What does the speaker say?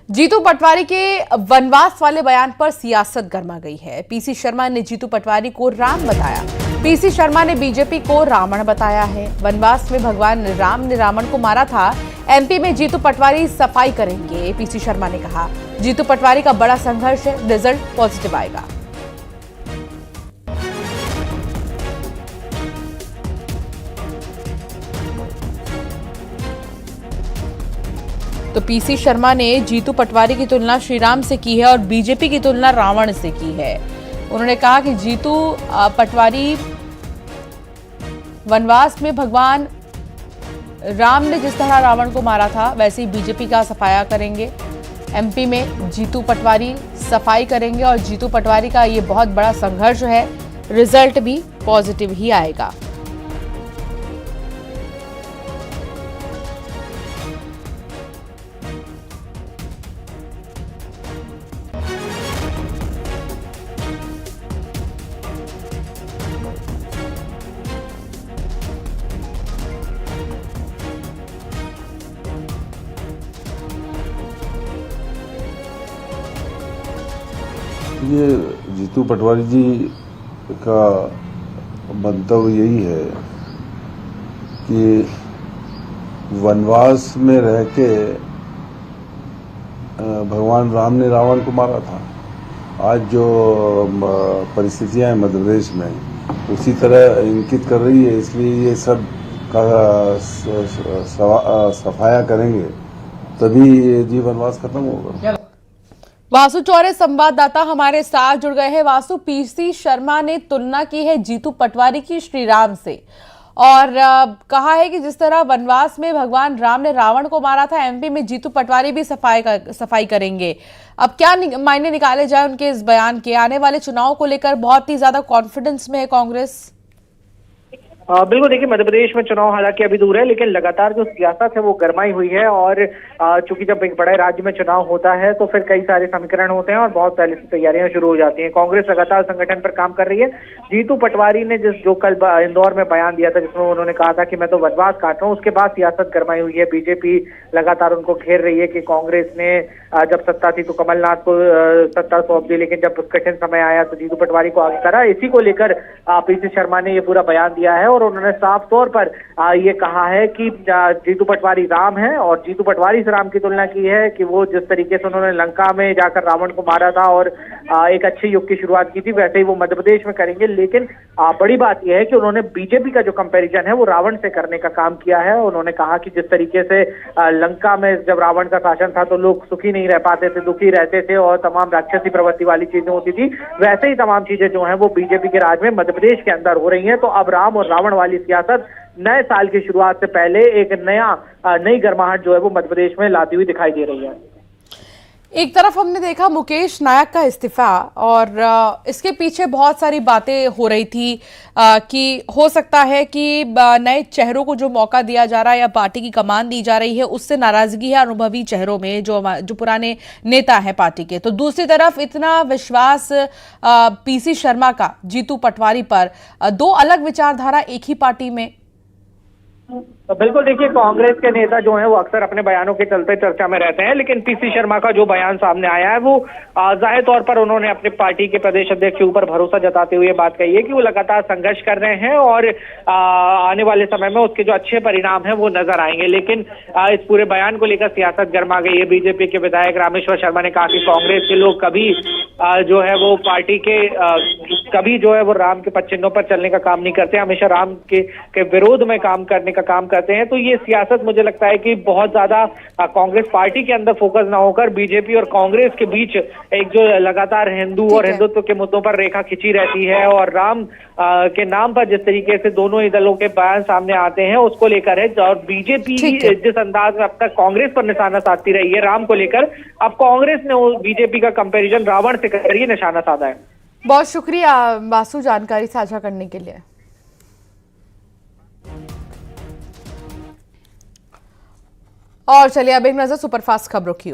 जीतू पटवारी के वनवास वाले बयान पर सियासत गर्मा गई है। पीसी शर्मा ने जीतू पटवारी को राम बताया। पीसी शर्मा ने बीजेपी को रावण बताया है। वनवास में भगवान राम ने रावण को मारा था। एमपी में जीतू पटवारी सफाई करेंगे, पीसी शर्मा ने कहा। जीतू पटवारी का बड़ा संघर्ष है, रिजल्ट पॉजिटिव आएगा। तो पीसी शर्मा ने जीतू पटवारी की तुलना श्री राम से की है और बीजेपी की तुलना रावण से की है। उन्होंने कहा कि जीतू पटवारी वनवास में भगवान राम ने जिस तरह रावण को मारा था वैसे ही बीजेपी का सफाया करेंगे। एमपी में जीतू पटवारी सफाई करेंगे और जीतू पटवारी का ये बहुत बड़ा संघर्ष है, रिजल्ट भी पॉजिटिव ही आएगा। ये जीतू पटवारी जी का मंतव्य यही है कि वनवास में रह के भगवान राम ने रावण को मारा था। आज जो परिस्थितियां हैं मध्य प्रदेश में उसी तरह इंगित कर रही है, इसलिए ये सब का सफाया करेंगे तभी ये वनवास खत्म होगा। वासु चौरे संवाददाता हमारे साथ जुड़ गए हैं। वासु, पीसी शर्मा ने तुलना की है जीतू पटवारी की श्री राम से और कहा है कि जिस तरह वनवास में भगवान राम ने रावण को मारा था, एमपी में जीतू पटवारी भी सफाई करेंगे। अब क्या मायने निकाले जाए उनके इस बयान के? आने वाले चुनाव को लेकर बहुत ही ज्यादा कॉन्फिडेंस में है कांग्रेस। बिल्कुल, देखिए मध्य प्रदेश में चुनाव हालांकि अभी दूर है, लेकिन लगातार जो सियासत है वो गरमाई हुई है और चूंकि जब एक बड़े राज्य में चुनाव होता है तो फिर कई सारे समीकरण होते हैं और बहुत पहले से तैयारियां शुरू हो जाती हैं। कांग्रेस लगातार संगठन पर काम कर रही है। जीतू पटवारी ने जो कल इंदौर में बयान दिया था जिसमें उन्होंने कहा था कि मैं तो वनवास काट रहा हूँ, उसके बाद सियासत गरमाई हुई है। बीजेपी लगातार उनको घेर रही है कि कांग्रेस ने जब सत्ता थी तो कमलनाथ को सत्ता सौंप दी, लेकिन जब कठिन समय आया तो जीतू पटवारी को आगे करा। इसी को लेकर पीसी शर्मा ने ये पूरा बयान दिया है और उन्होंने साफ तौर पर ये कहा है कि जीतू पटवारी राम है और जीतू पटवारी से राम की तुलना की है कि वो जिस तरीके से उन्होंने लंका में जाकर रावण को मारा था और एक अच्छे युग की शुरुआत की थी, वैसे ही वो मध्य प्रदेश में करेंगे। लेकिन बड़ी बात यह है कि उन्होंने बीजेपी का जो कंपैरिजन है वो रावण से करने का काम किया है। उन्होंने कहा कि जिस तरीके से लंका में जब रावण का शासन था तो लोग सुखी नहीं रह पाते थे, दुखी रहते थे और तमाम राक्षसी प्रवृत्ति वाली चीजें होती थी, वैसे ही तमाम चीजें जो है वो बीजेपी के राज में मध्य प्रदेश के अंदर हो रही है। तो अब राम और रावण वाली सियासत नए साल की शुरुआत से पहले एक नई गर्माहट जो है वो मध्य प्रदेश में लाती हुई दिखाई दे रही है। एक तरफ हमने देखा मुकेश नायक का इस्तीफा और इसके पीछे बहुत सारी बातें हो रही थी कि हो सकता है कि नए चेहरों को जो मौका दिया जा रहा है या पार्टी की कमान दी जा रही है उससे नाराजगी है अनुभवी चेहरों में जो पुराने नेता है पार्टी के। तो दूसरी तरफ इतना विश्वास पीसी शर्मा का जीतू पटवारी पर, दो अलग विचारधारा एक ही पार्टी में। तो बिल्कुल, देखिए कांग्रेस के नेता जो हैं वो अक्सर अपने बयानों के चलते चर्चा में रहते हैं, लेकिन पीसी शर्मा का जो बयान सामने आया है वो जाहिर तौर पर उन्होंने अपनी पार्टी के प्रदेश अध्यक्ष के ऊपर भरोसा जताते हुए बात कही है कि वो लगातार संघर्ष कर रहे हैं और आने वाले समय में उसके जो अच्छे परिणाम हैं वो नजर आएंगे। लेकिन इस पूरे बयान को लेकर सियासत गर्मा गई है। बीजेपी के विधायक रामेश्वर शर्मा ने कहा कि कांग्रेस के लोग कभी जो है वो पार्टी के कभी जो है वो राम के पद चिन्हों पर चलने का काम नहीं करते, हमेशा राम के विरोध में काम करने का काम करते हैं। तो ये सियासत मुझे लगता है कि बहुत ज्यादा कांग्रेस पार्टी के अंदर फोकस ना होकर बीजेपी और कांग्रेस के बीच एक जो लगातार हिंदू और हिंदुत्व के मुद्दों पर रेखा खींची रहती है और राम के नाम पर जिस तरीके से दोनों ही दलों के बयान सामने आते हैं उसको लेकर है। और बीजेपी जिस अंदाज में अब तक कांग्रेस पर निशाना साधती रही है राम को लेकर, अब कांग्रेस ने बीजेपी का कंपैरिजन रावण से कर ये निशाना साधा है। बहुत शुक्रिया वासु जानकारी साझा करने के लिए। और चलिए अब एक नजर सुपरफास्ट खबरों की ओर।